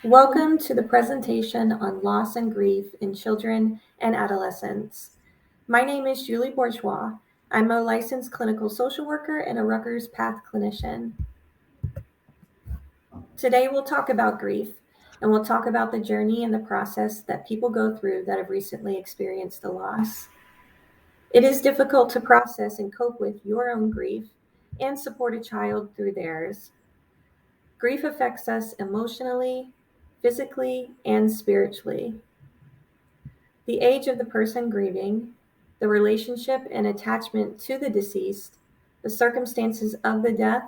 Welcome to the presentation on loss and grief in children and adolescents. My name is Julie Bourgeois. I'm a licensed clinical social worker and a Rutgers Path clinician. Today we'll talk about grief, and we'll talk about the journey and the process that people go through that have recently experienced a loss. It is difficult to process and cope with your own grief and support a child through theirs. Grief affects us emotionally, physically, and spiritually. The age of the person grieving, the relationship and attachment to the deceased, the circumstances of the death,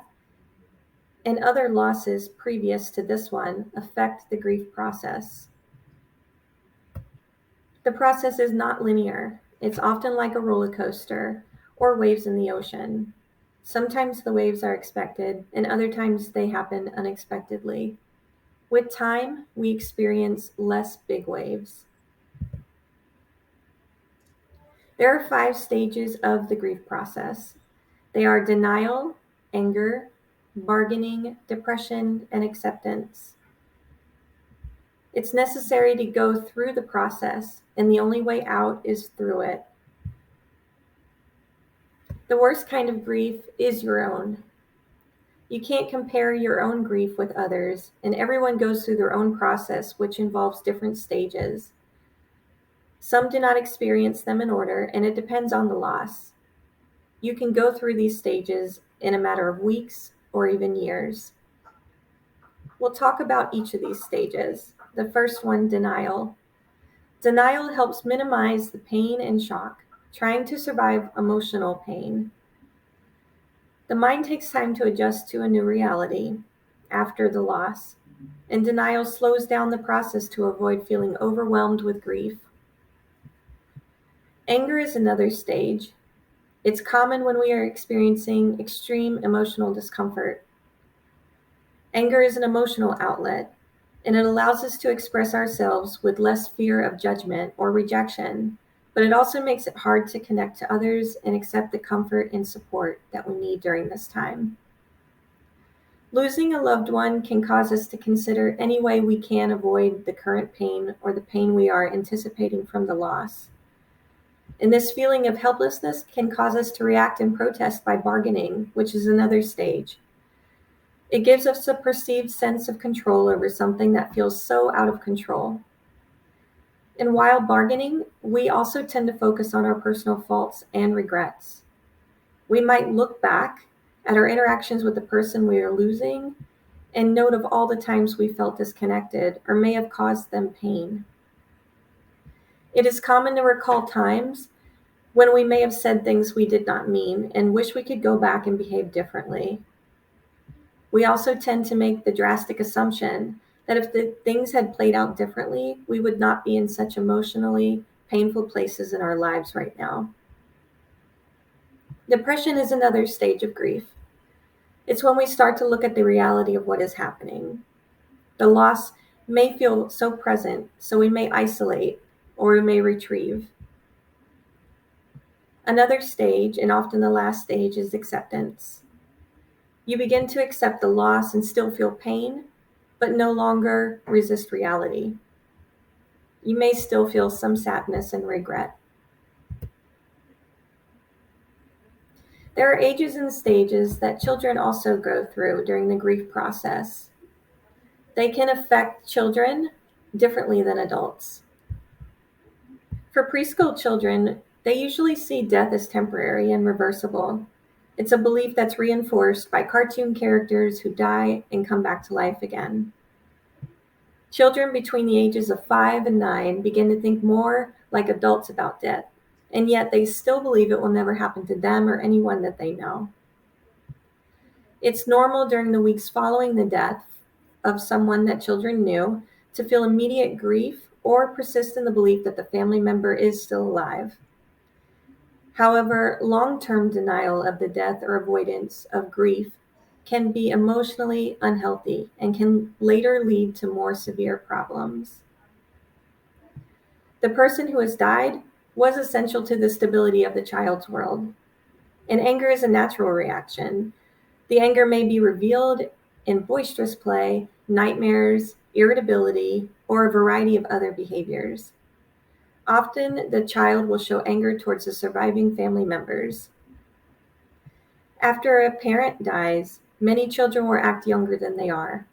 and other losses previous to this one affect the grief process. The process is not linear. It's often like a roller coaster or waves in the ocean. Sometimes the waves are expected, and other times they happen unexpectedly. With time, we experience less big waves. There are 5 stages of the grief process. They are denial, anger, bargaining, depression, and acceptance. It's necessary to go through the process, and the only way out is through it. The worst kind of grief is your own. You can't compare your own grief with others, and everyone goes through their own process, which involves different stages. Some do not experience them in order, and it depends on the loss. You can go through these stages in a matter of weeks or even years. We'll talk about each of these stages. The first one, denial. Denial helps minimize the pain and shock, trying to survive emotional pain. The mind takes time to adjust to a new reality after the loss, and denial slows down the process to avoid feeling overwhelmed with grief. Anger is another stage. It's common when we are experiencing extreme emotional discomfort. Anger is an emotional outlet, and it allows us to express ourselves with less fear of judgment or rejection, but it also makes it hard to connect to others and accept the comfort and support that we need during this time. Losing a loved one can cause us to consider any way we can avoid the current pain or the pain we are anticipating from the loss. And this feeling of helplessness can cause us to react and protest by bargaining, which is another stage. It gives us a perceived sense of control over something that feels so out of control. And while bargaining, we also tend to focus on our personal faults and regrets. We might look back at our interactions with the person we are losing and note of all the times we felt disconnected or may have caused them pain. It is common to recall times when we may have said things we did not mean and wish we could go back and behave differently. We also tend to make the drastic assumption that if the things had played out differently, we would not be in such emotionally painful places in our lives right now. Depression is another stage of grief. It's when we start to look at the reality of what is happening. The loss may feel so present, so we may isolate or we may retrieve. Another stage, and often the last stage, is acceptance. You begin to accept the loss and still feel pain, but no longer resist reality. You may still feel some sadness and regret. There are ages and stages that children also go through during the grief process. They can affect children differently than adults. For preschool children, they usually see death as temporary and reversible. It's a belief that's reinforced by cartoon characters who die and come back to life again. Children between the ages of 5 and 9 begin to think more like adults about death, and yet they still believe it will never happen to them or anyone that they know. It's normal during the weeks following the death of someone that children knew to feel immediate grief or persist in the belief that the family member is still alive. However, long-term denial of the death or avoidance of grief can be emotionally unhealthy and can later lead to more severe problems. The person who has died was essential to the stability of the child's world, and anger is a natural reaction. The anger may be revealed in boisterous play, nightmares, irritability, or a variety of other behaviors. Often, the child will show anger towards the surviving family members. After a parent dies, many children will act younger than they are.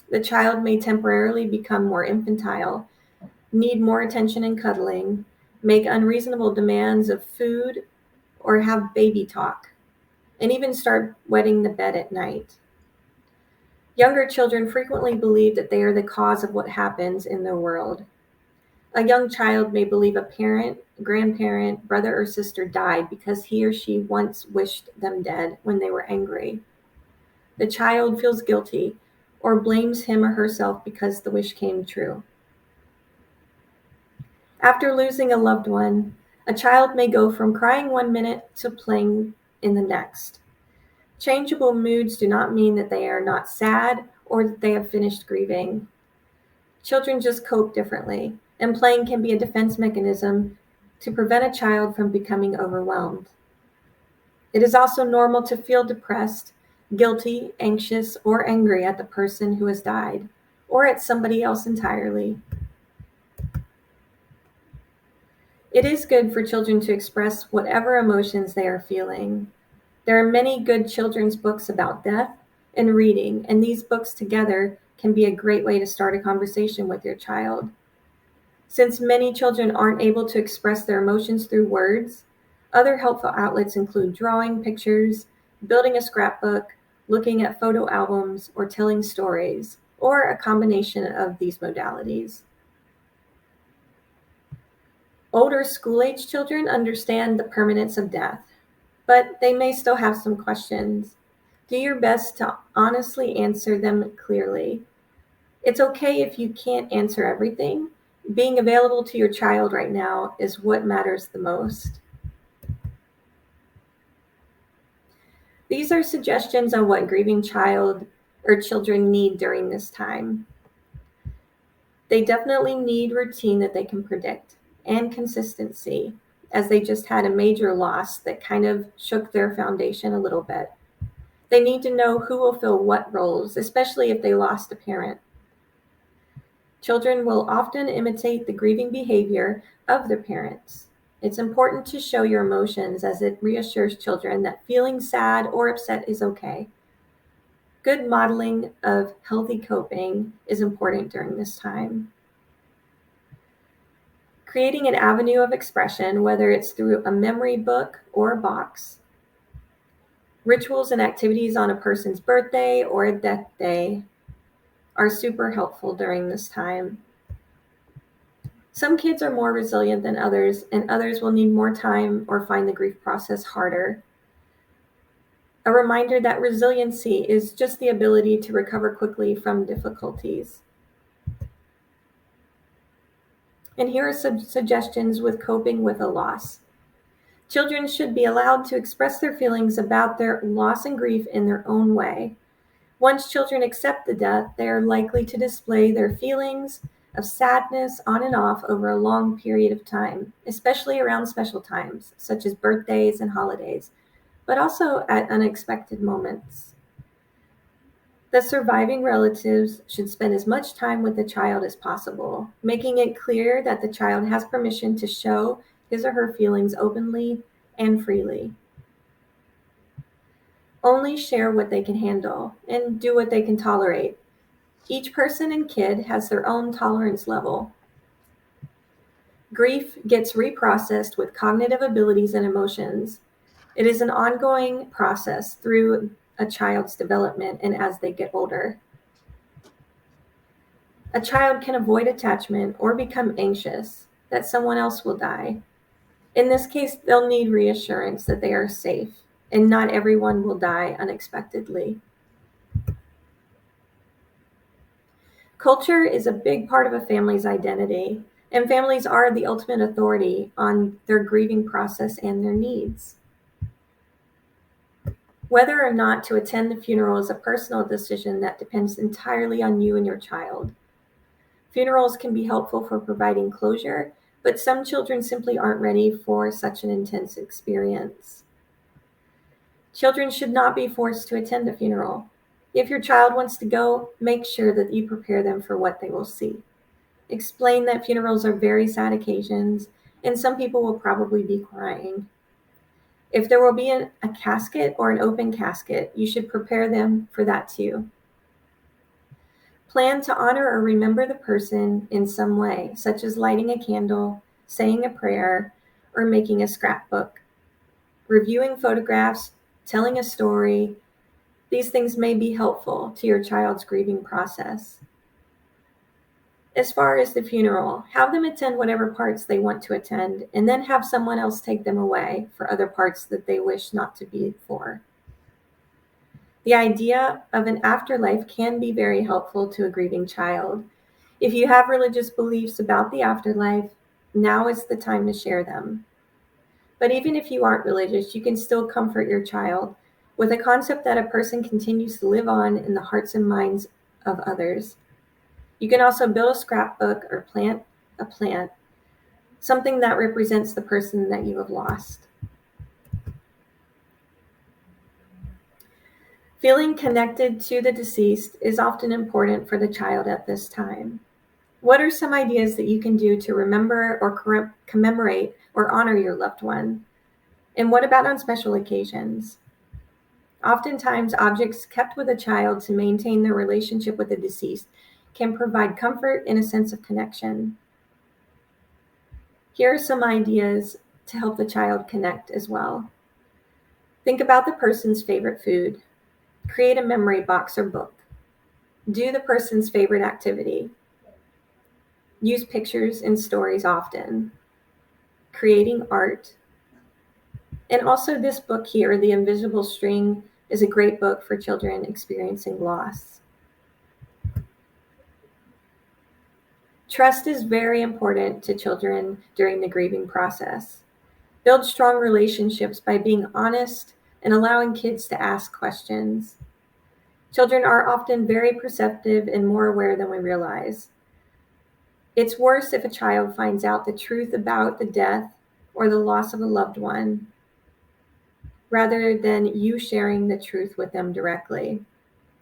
The child may temporarily become more infantile, need more attention and cuddling, make unreasonable demands of food, or have baby talk, and even start wetting the bed at night. Younger children frequently believe that they are the cause of what happens in their world. A young child may believe a parent, grandparent, brother, or sister died because he or she once wished them dead when they were angry. The child feels guilty or blames him or herself because the wish came true. After losing a loved one, a child may go from crying 1 minute to playing in the next. Changeable moods do not mean that they are not sad or that they have finished grieving. Children just cope differently, and playing can be a defense mechanism to prevent a child from becoming overwhelmed. It is also normal to feel depressed, guilty, anxious, or angry at the person who has died, or at somebody else entirely. It is good for children to express whatever emotions they are feeling. There are many good children's books about death and reading, and these books together can be a great way to start a conversation with your child. Since many children aren't able to express their emotions through words, other helpful outlets include drawing pictures, building a scrapbook, looking at photo albums, or telling stories, or a combination of these modalities. Older school-age children understand the permanence of death, but they may still have some questions. Do your best to honestly answer them clearly. It's okay if you can't answer everything. Being available to your child right now is what matters the most. These are suggestions on what grieving child or children need during this time. They definitely need routine that they can predict and consistency, as they just had a major loss that kind of shook their foundation a little bit. They need to know who will fill what roles, especially if they lost a parent. Children will often imitate the grieving behavior of their parents. It's important to show your emotions, as it reassures children that feeling sad or upset is okay. Good modeling of healthy coping is important during this time. Creating an avenue of expression, whether it's through a memory book or a box, rituals and activities on a person's birthday or a death day, are super helpful during this time. Some kids are more resilient than others, and others will need more time or find the grief process harder. A reminder that resiliency is just the ability to recover quickly from difficulties. And here are some suggestions with coping with a loss. Children should be allowed to express their feelings about their loss and grief in their own way. Once children accept the death, they are likely to display their feelings of sadness on and off over a long period of time, especially around special times, such as birthdays and holidays, but also at unexpected moments. The surviving relatives should spend as much time with the child as possible, making it clear that the child has permission to show his or her feelings openly and freely. Only share what they can handle and do what they can tolerate. Each person and kid has their own tolerance level. Grief gets reprocessed with cognitive abilities and emotions. It is an ongoing process through a child's development and as they get older. A child can avoid attachment or become anxious that someone else will die. In this case, they'll need reassurance that they are safe, and not everyone will die unexpectedly. Culture is a big part of a family's identity, and families are the ultimate authority on their grieving process and their needs. Whether or not to attend the funeral is a personal decision that depends entirely on you and your child. Funerals can be helpful for providing closure, but some children simply aren't ready for such an intense experience. Children should not be forced to attend a funeral. If your child wants to go, make sure that you prepare them for what they will see. Explain that funerals are very sad occasions, and some people will probably be crying. If there will be a casket or an open casket, you should prepare them for that too. Plan to honor or remember the person in some way, such as lighting a candle, saying a prayer, or making a scrapbook. Reviewing photographs, telling a story, these things may be helpful to your child's grieving process. As far as the funeral, have them attend whatever parts they want to attend, and then have someone else take them away for other parts that they wish not to be for. The idea of an afterlife can be very helpful to a grieving child. If you have religious beliefs about the afterlife, now is the time to share them. But even if you aren't religious, you can still comfort your child with a concept that a person continues to live on in the hearts and minds of others. You can also build a scrapbook or plant a plant, something that represents the person that you have lost. Feeling connected to the deceased is often important for the child at this time. What are some ideas that you can do to remember or commemorate or honor your loved one? And what about on special occasions? Oftentimes, objects kept with a child to maintain their relationship with the deceased can provide comfort and a sense of connection. Here are some ideas to help the child connect as well. Think about the person's favorite food. Create a memory box or book. Do the person's favorite activity. Use pictures and stories often. Creating art. And also this book here, The Invisible String, is a great book for children experiencing loss. Trust is very important to children during the grieving process. Build strong relationships by being honest and allowing kids to ask questions. Children are often very perceptive and more aware than we realize. It's worse if a child finds out the truth about the death or the loss of a loved one, rather than you sharing the truth with them directly.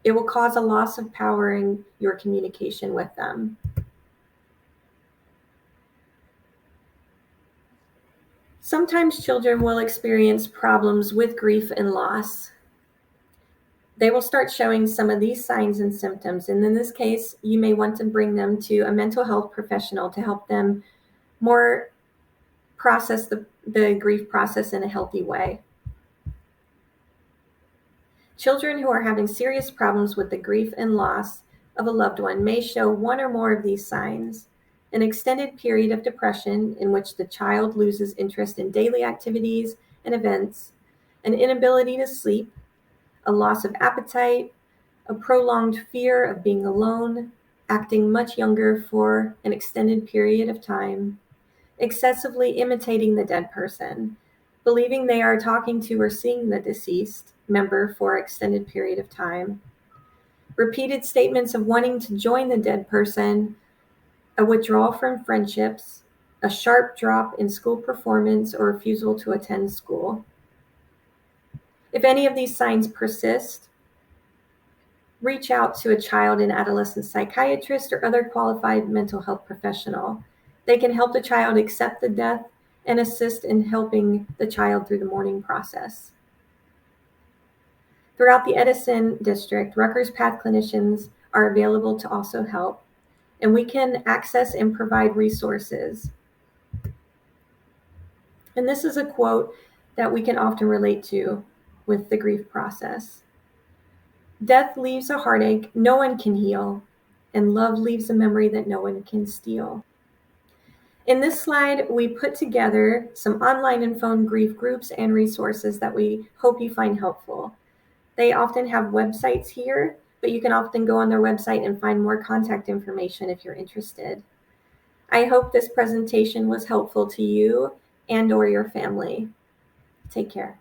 It will cause a loss of power in your communication with them. Sometimes children will experience problems with grief and loss. They will start showing some of these signs and symptoms, and in this case, you may want to bring them to a mental health professional to help them more process the grief process in a healthy way. Children who are having serious problems with the grief and loss of a loved one may show one or more of these signs: an extended period of depression in which the child loses interest in daily activities and events, an inability to sleep, a loss of appetite, a prolonged fear of being alone, acting much younger for an extended period of time, excessively imitating the dead person, believing they are talking to or seeing the deceased member for an extended period of time, repeated statements of wanting to join the dead person, a withdrawal from friendships, a sharp drop in school performance or refusal to attend school. If any of these signs persist, reach out to a child and adolescent psychiatrist or other qualified mental health professional. They can help the child accept the death and assist in helping the child through the mourning process. Throughout the Edison district, Rutgers Path clinicians are available to also help, and we can access and provide resources. And this is a quote that we can often relate to with the grief process. Death leaves a heartache no one can heal, and love leaves a memory that no one can steal. In this slide, we put together some online and phone grief groups and resources that we hope you find helpful. They often have websites here, but you can often go on their website and find more contact information if you're interested. I hope this presentation was helpful to you and or your family. Take care.